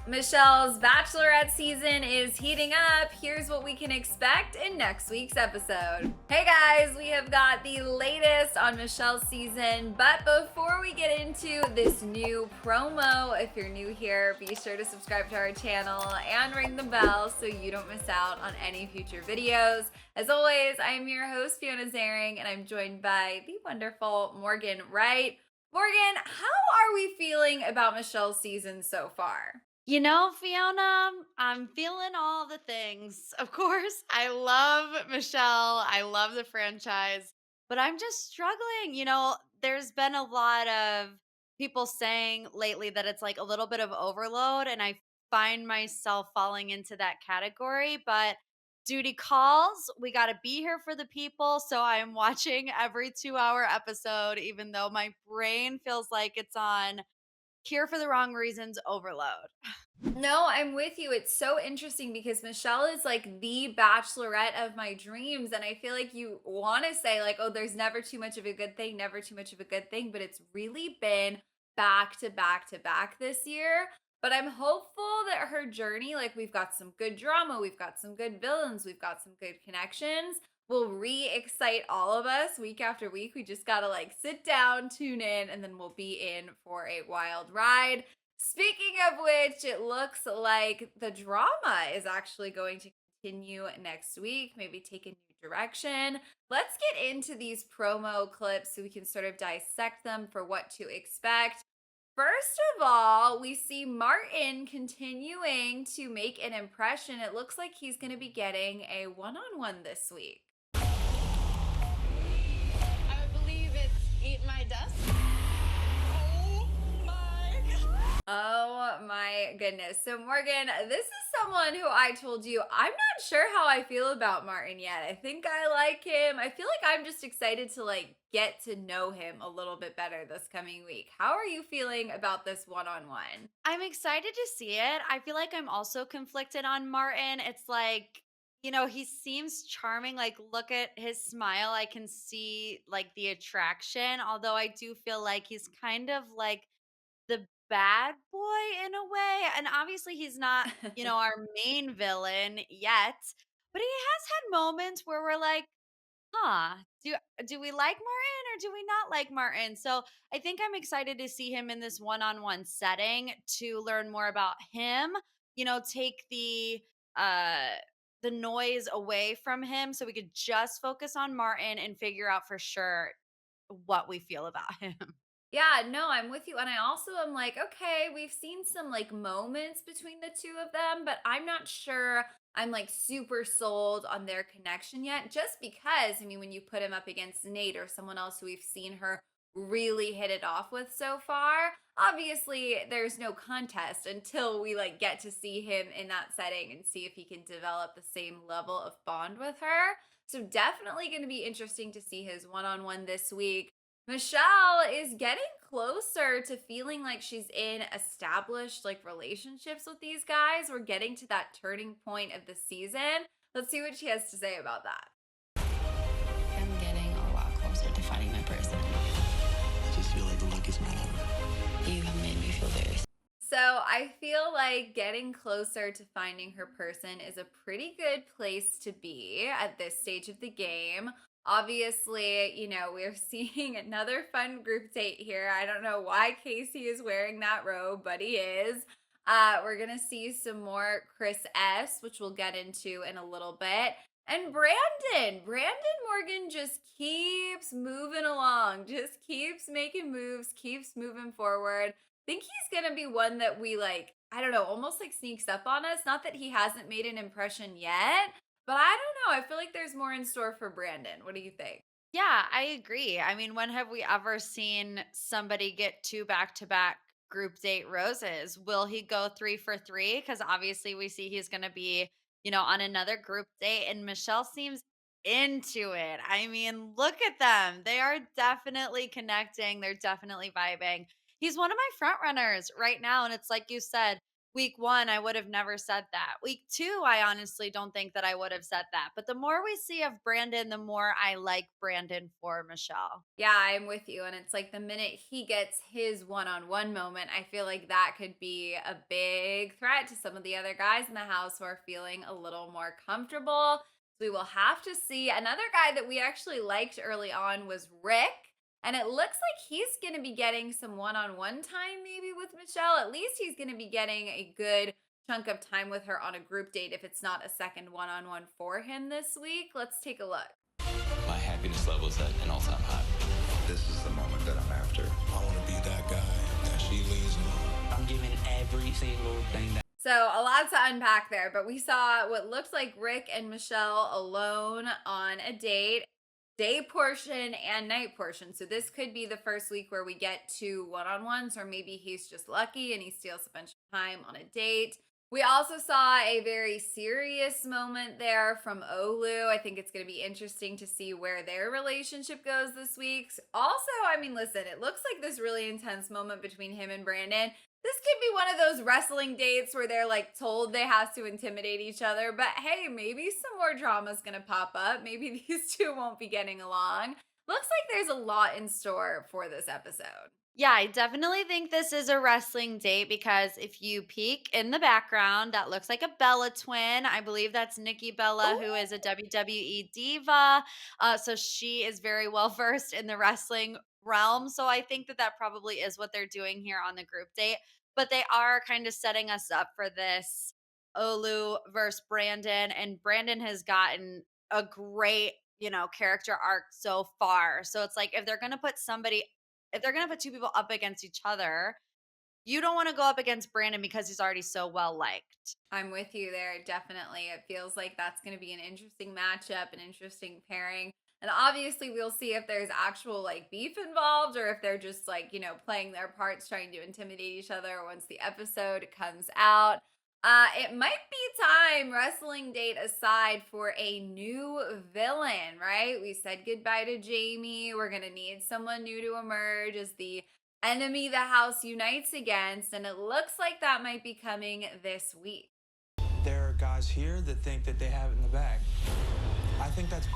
Michelle's Bachelorette season is heating up. Here's what we can expect in next week's episode. Hey guys, we have got the latest on Michelle's season, but before we get into this new promo, if you're new here, be sure to subscribe to our channel and ring the bell so you don't miss out on any future videos. As always, I'm your host, Fiona Zaring, and I'm joined by the wonderful Morgan Wright. Morgan, how are we feeling about Michelle's season so far? Fiona, I'm feeling all the things. Of course, I love Michelle. I love the franchise, but I'm just struggling. There's been a lot of people saying lately that it's like a little bit of overload, and I find myself falling into that category. But duty calls. We got to be here for the people. So I'm watching every 2 hour episode, even though my brain feels like it's on here for the wrong reasons overload. No, I'm with you. It's so interesting because Michelle is like the bachelorette of my dreams. And I feel like you want to say, like, oh, there's never too much of a good thing, never too much of a good thing. But it's really been back to back to back this year. But I'm hopeful that her journey, like, we've got some good drama, we've got some good villains, we've got some good connections, will re excite all of us week after week. We just got to like sit down, tune in, and then we'll be in for a wild ride. Speaking of which, it looks like the drama is actually going to continue next week, maybe take a new direction. Let's get into these promo clips so we can sort of dissect them for what to expect. First of all, we see Martin continuing to make an impression. It looks like he's going to be getting a one on one this week. I would believe it's Eat My Dust. Oh my God. Oh my goodness. So, Morgan, this is someone who I told you I'm not sure how I feel about Martin yet. I think I like him. I feel like I'm just excited to like get to know him a little bit better this coming week. How are you feeling about this one-on-one? I'm excited to see it. I feel like I'm also conflicted on Martin. It's like, he seems charming. Like, look at his smile. I can see like the attraction, although I do feel like he's kind of like the bad boy in a way. And obviously, he's not, our main villain yet, but he has had moments where we're like, huh, do we like Martin or do we not like Martin? So I think I'm excited to see him in this one-on-one setting to learn more about him, take uh the noise away from him so we could just focus on Martin and figure out for sure what we feel about him. Yeah, no, I'm with you. And I also am like, okay, we've seen some like moments between the two of them, but I'm not sure I'm like super sold on their connection yet. Just because, I mean, when you put him up against Nate or someone else who we've seen her really hit it off with so far, obviously there's no contest until we like get to see him in that setting and see if he can develop the same level of bond with her. So definitely going to be interesting to see his one-on-one this week. Michelle is getting closer to feeling like she's in established like relationships with these guys. We're getting to that turning point of the season. Let's see what she has to say about that. I'm getting a lot closer to finding my person. I just feel like the luck is not over. You have made me feel very. So I feel like getting closer to finding her person is a pretty good place to be at this stage of the game. Obviously, we're seeing another fun group date here. I don't know why Casey is wearing that robe, but he is. We're going to see some more Chris S., which we'll get into in a little bit. And Brandon Morgan just keeps moving along, just keeps making moves, keeps moving forward. Think he's gonna be one that we like, I don't know, almost like sneaks up on us. Not that he hasn't made an impression yet, but I don't know. I feel like there's more in store for Brandon. What do you think? Yeah, I agree. I mean, when have we ever seen somebody get two back-to-back group date roses? Will he go 3 for 3? Because obviously we see he's going to be, on another group date, and Michelle seems into it. I mean, look at them. They are definitely connecting. They're definitely vibing. He's one of my front runners right now, and it's like you said, week 1, I would have never said that. Week 2, I honestly don't think that I would have said that. But the more we see of Brandon, the more I like Brandon for Michelle. Yeah, I'm with you. And it's like the minute he gets his one on one moment, I feel like that could be a big threat to some of the other guys in the house who are feeling a little more comfortable. So we will have to see. Another guy that we actually liked early on was Rick. And it looks like he's going to be getting some one on one time, maybe with Michelle. At least he's going to be getting a good chunk of time with her on a group date if it's not a second one on one for him this week. Let's take a look. My happiness level is at an all-time high. This is the moment that I'm after. I want to be that guy that she leans on. I'm giving every single thing that. So a lot to unpack there, but we saw what looks like Rick and Michelle alone on a date, day portion and night portion. So this could be the first week where we get two one-on-ones, or maybe he's just lucky and he steals a bunch of time on a date. We also saw a very serious moment there from Olu. I think it's going to be interesting to see where their relationship goes this week. Also, I mean, listen, it looks like this really intense moment between him and Brandon. This could be one of those wrestling dates where they're like told they have to intimidate each other, but hey, maybe some more drama is going to pop up. Maybe these two won't be getting along. Looks like there's a lot in store for this episode. Yeah, I definitely think this is a wrestling date because if you peek in the background, that looks like a Bella twin. I believe that's Nikki Bella, who is a WWE diva. So she is very well versed in the wrestling realm. So I think that that probably is what they're doing here on the group date. But they are kind of setting us up for this Olu versus Brandon. And Brandon has gotten a great, character arc so far. So it's like if they're going to put two people up against each other, you don't want to go up against Brandon because he's already so well liked. I'm with you there. Definitely. It feels like that's going to be an interesting matchup, an interesting pairing. And obviously, we'll see if there's actual like beef involved or if they're just like, playing their parts, trying to intimidate each other once the episode comes out. It might be time, wrestling date aside, for a new villain, right? We said goodbye to Jamie. We're going to need someone new to emerge as the enemy the house unites against. And it looks like that might be coming this week. There are guys here that think that they have it in the bag. I think that's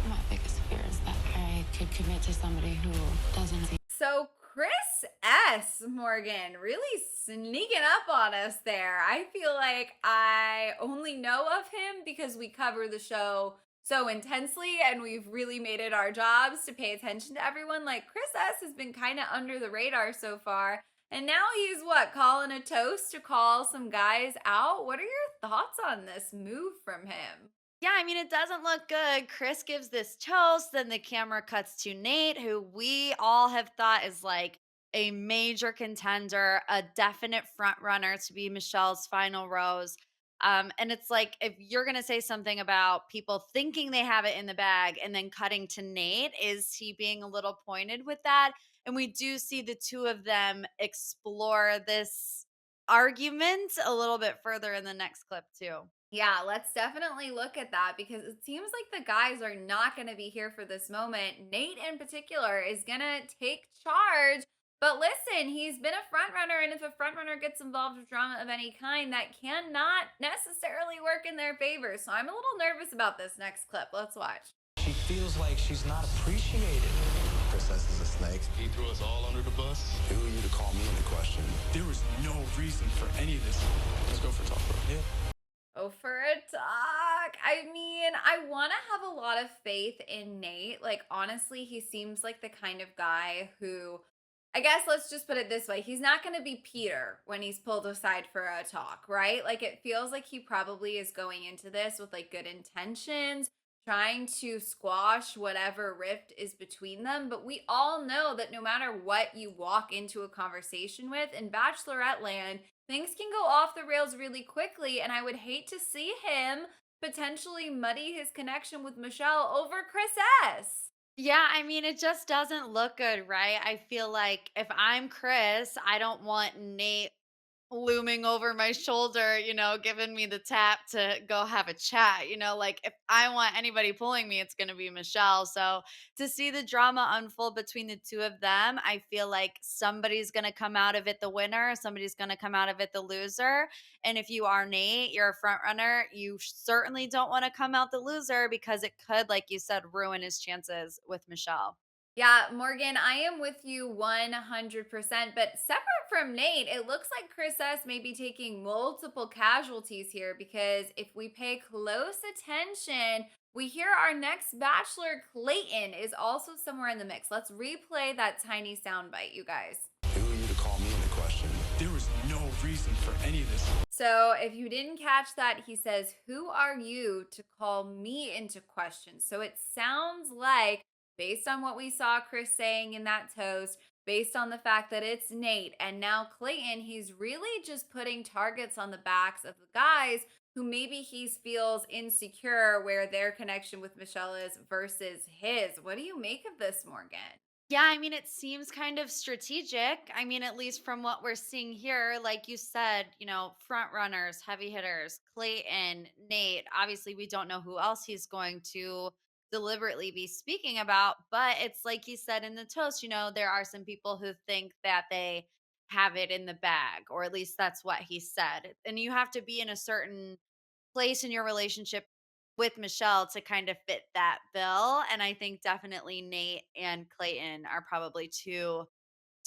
My biggest fear is that I could commit to somebody who doesn't. So Chris S. Morgan really sneaking up on us there. I feel like I only know of him because we cover the show so intensely and we've really made it our jobs to pay attention to everyone. Like Chris S. has been kind of under the radar so far. And now he's calling a toast to call some guys out? What are your thoughts on this move from him? Yeah, I mean, it doesn't look good. Chris gives this toast, then the camera cuts to Nayte, who we all have thought is like a major contender, a definite front runner to be Michelle's final rose. And it's like, if you're going to say something about people thinking they have it in the bag and then cutting to Nayte, is he being a little pointed with that? And we do see the two of them explore this argument a little bit further in the next clip, too. Yeah, let's definitely look at that because it seems like the guys are not going to be here for this moment. Nayte, in particular, is going to take charge. But listen, he's been a front runner, and if a front runner gets involved with drama of any kind, that cannot necessarily work in their favor. So I'm a little nervous about this next clip. Let's watch. she feels like she's not appreciated. Princess is a snake. He threw us all under the bus. Who are you to call me into question? There was no reason for any of this. Let's go for a talk, bro. Yeah. Oh, for a talk. I mean, I want to have a lot of faith in Nayte. Like, honestly, he seems like the kind of guy who, I guess let's just put it this way. He's not going to be Peter when he's pulled aside for a talk, right? Like, it feels like he probably is going into this with like good intentions, trying to squash whatever rift is between them. But we all know that no matter what you walk into a conversation with in Bachelorette land, things can go off the rails really quickly. And I would hate to see him potentially muddy his connection with Michelle over Chris S. Yeah, I mean, it just doesn't look good, right? I feel like if I'm Chris, I don't want Nayte looming over my shoulder, giving me the tap to go have a chat. Like if I want anybody pulling me, it's going to be Michelle. So to see the drama unfold between the two of them, I feel like somebody's going to come out of it the winner, somebody's going to come out of it the loser. And if you are Nate, you're a front runner, you certainly don't want to come out the loser because it could, like you said, ruin his chances with Michelle. Yeah, Morgan, I am with you 100%. But separate from Nate, it looks like Chris S may be taking multiple casualties here because if we pay close attention, we hear our next bachelor, Clayton, is also somewhere in the mix. Let's replay that tiny soundbite, you guys. Who are you to call me into question? There was no reason for any of this. So, if you didn't catch that, he says, "Who are you to call me into question?" So, it sounds like, based on what we saw Chris saying in that toast, based on the fact that it's Nate and now Clayton, he's really just putting targets on the backs of the guys who maybe he feels insecure where their connection with Michelle is versus his. What do you make of this, Morgan? Yeah, I mean, it seems kind of strategic. I mean, at least from what we're seeing here, like you said, front runners, heavy hitters, Clayton, Nate. Obviously, we don't know who else he's going to deliberately be speaking about, but it's like you said in the toast, there are some people who think that they have it in the bag, or at least that's what he said. And you have to be in a certain place in your relationship with Michelle to kind of fit that bill. And I think definitely Nate and Clayton are probably two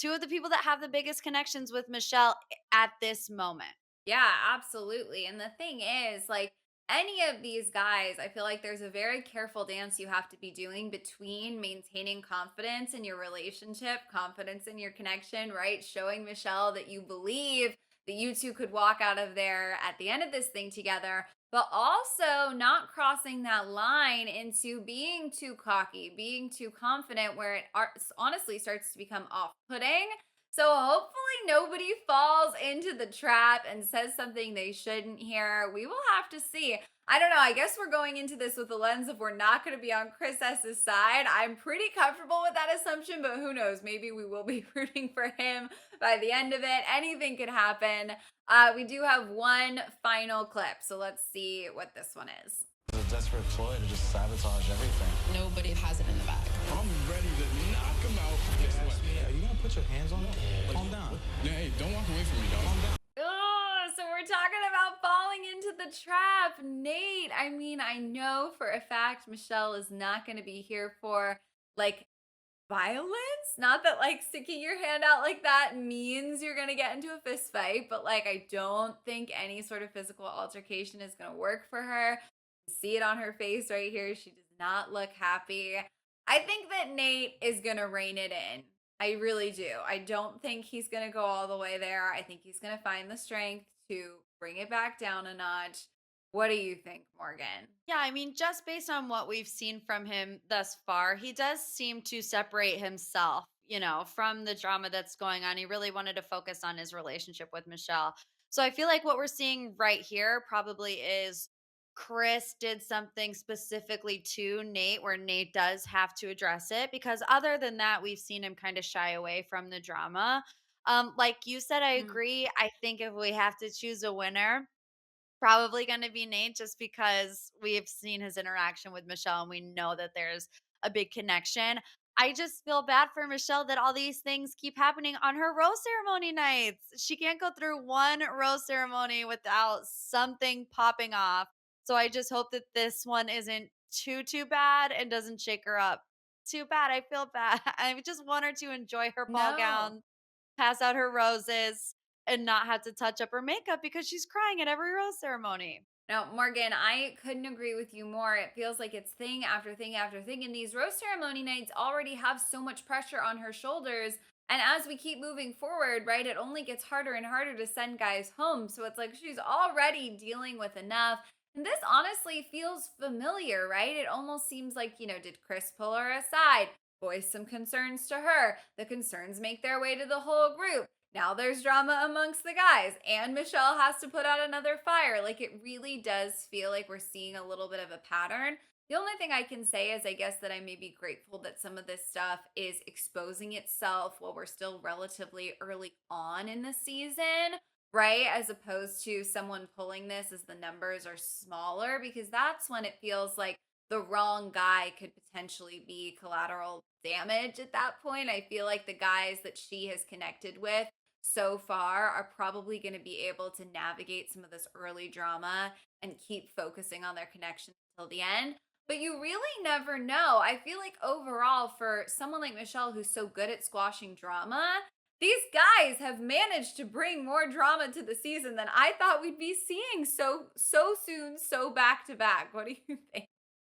of the people that have the biggest connections with Michelle at this moment. Yeah, absolutely. And the thing is, like any of these guys, I feel like there's a very careful dance you have to be doing between maintaining confidence in your relationship, confidence in your connection, right? Showing Michelle that you believe that you two could walk out of there at the end of this thing together, but also not crossing that line into being too cocky, being too confident, where it honestly starts to become off putting. So hopefully nobody falls into the trap and says something they shouldn't hear. We will have to see. I don't know. I guess we're going into this with the lens of we're not going to be on Chris S's side. I'm pretty comfortable with that assumption, but who knows? Maybe we will be rooting for him by the end of it. Anything could happen. We do have one final clip, so let's see what this one is. It's a desperate ploy to just sabotage everything. Nobody has it in the bag. I'm ready to knock him out. Guess what? Are you gonna put your hands on it? Calm down. Hey, don't walk away from me, dog. Oh, so we're talking about falling into the trap. Nate, I mean, I know for a fact Michelle is not going to be here for like violence. Not that like sticking your hand out like that means you're going to get into a fist fight, but like I don't think any sort of physical altercation is going to work for her. See it on her face right here. She does not look happy. I think that Nate is going to rein it in. I really do. I don't think he's going to go all the way there. I think he's going to find the strength to bring it back down a notch. What do you think, Morgan? Yeah, I mean, just based on what we've seen from him thus far, he does seem to separate himself, from the drama that's going on. He really wanted to focus on his relationship with Michelle. So I feel like what we're seeing right here probably is Chris did something specifically to Nate where Nate does have to address it, because other than that, we've seen him kind of shy away from the drama. Like you said, I Mm. agree. I think if we have to choose a winner, probably going to be Nate, just because we've seen his interaction with Michelle and we know that there's a big connection. I just feel bad for Michelle that all these things keep happening on her rose ceremony nights. She can't go through one rose ceremony without something popping off. So I just hope that this one isn't too bad and doesn't shake her up too bad. I feel bad. I just want her to enjoy her ball No. gown, pass out her roses, and not have to touch up her makeup because she's crying at every rose ceremony. Now, Morgan, I couldn't agree with you more. It feels like it's thing after thing after thing. And these rose ceremony nights already have so much pressure on her shoulders. And as we keep moving forward, right, it only gets harder and harder to send guys home. So it's like she's already dealing with enough. And this honestly feels familiar, right? It almost seems like, did Chris pull her aside, voice some concerns to her? The concerns make their way to the whole group. Now there's drama amongst the guys, and Michelle has to put out another fire. Like it really does feel like we're seeing a little bit of a pattern. The only thing I can say is I guess that I may be grateful that some of this stuff is exposing itself while we're still relatively early on in the season right? As opposed to someone pulling this as the numbers are smaller, because that's when it feels like the wrong guy could potentially be collateral damage at that point. I feel like the guys that she has connected with so far are probably going to be able to navigate some of this early drama and keep focusing on their connection until the end. But you really never know. I feel like overall, for someone like Michelle, who's so good at squashing drama, these guys have managed to bring more drama to the season than I thought we'd be seeing so soon, so back to back. What do you think?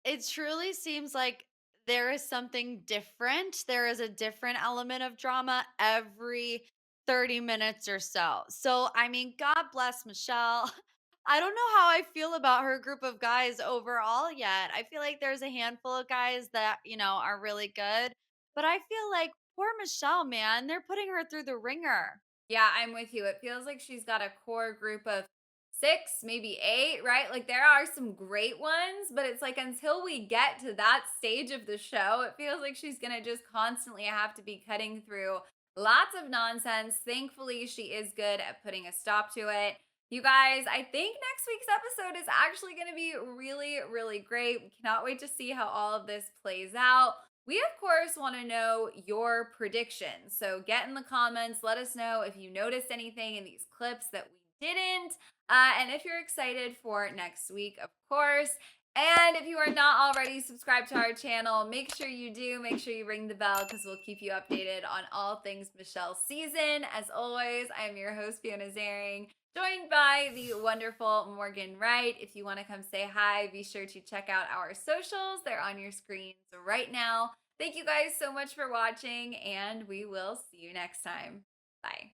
It truly seems like there is something different. There is a different element of drama every 30 minutes or so. So, I mean, God bless Michelle. I don't know how I feel about her group of guys overall yet. I feel like there's a handful of guys that, are really good. But I feel like poor Michelle, man, they're putting her through the ringer. Yeah, I'm with you. It feels like she's got a core group of six, maybe eight, right? Like there are some great ones, but it's like until we get to that stage of the show, it feels like she's going to just constantly have to be cutting through lots of nonsense. Thankfully, she is good at putting a stop to it. You guys, I think next week's episode is actually going to be really, really great. We cannot wait to see how all of this plays out. We, of course, want to know your predictions. So get in the comments. Let us know if you noticed anything in these clips that we didn't. And if you're excited for next week, of course. And if you are not already subscribed to our channel, make sure you do. Make sure you ring the bell because we'll keep you updated on all things Michelle's season. As always, I'm your host, Fiona Zaring, joined by the wonderful Morgan Wright. If you want to come say hi, be sure to check out our socials. They're on your screens right now. Thank you guys so much for watching, and we will see you next time. Bye.